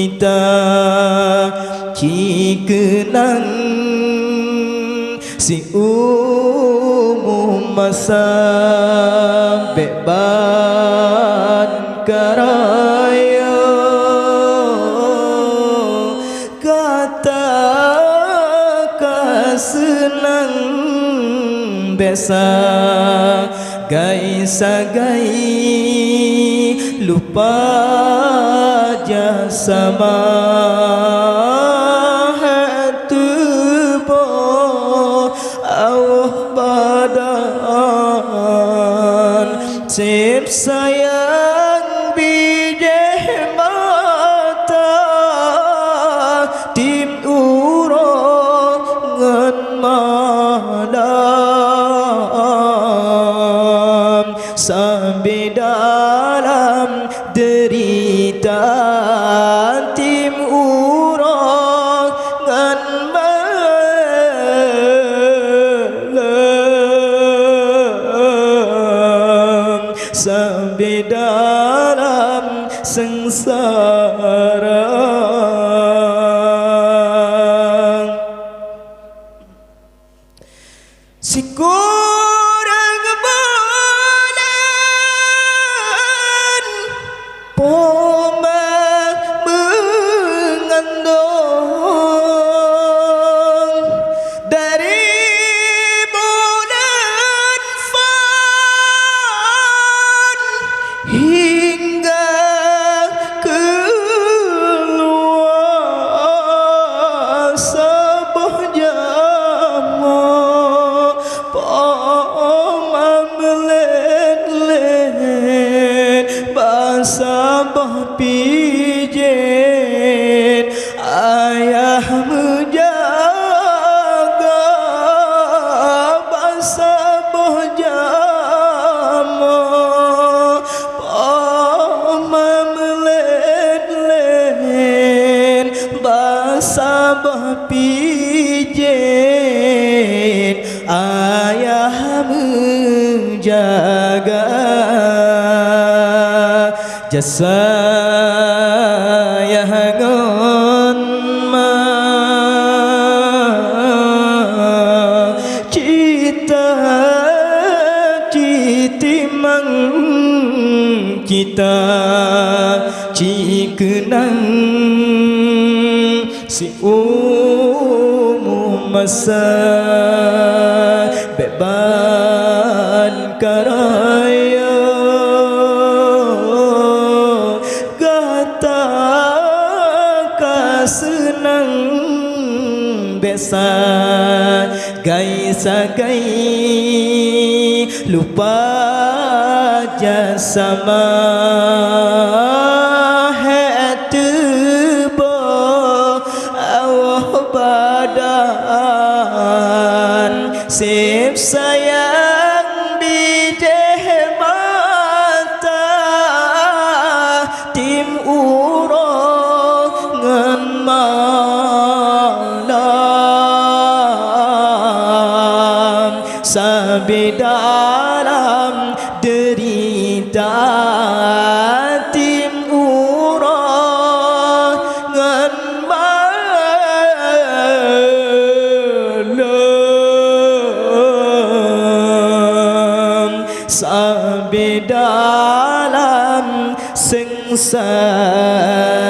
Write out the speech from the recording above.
kita khi kenang si umum masa beban karaya kata senang besa gai sagai lupa jasama hatu bo awah badan sip sayang bijeh mata tim urongan malam sampai dalam derita tim urongan malam sampai dalam sengsara si kurang bulan pomak mengandung dari bulan fan hingga keluar sebuah jamu sabah pijen ayah menjaga basabah jama pama melet-let basabah pijen ayah menjaga jasa yahangon ma cita citimang kita cikenang si umum masa beban karaya senang besa gai sagai lupa jasama hatu bo awah badan sip sayang bijeh mata tim urongan malam sampai dalam derita tim urongan malam sampai dalam sengsara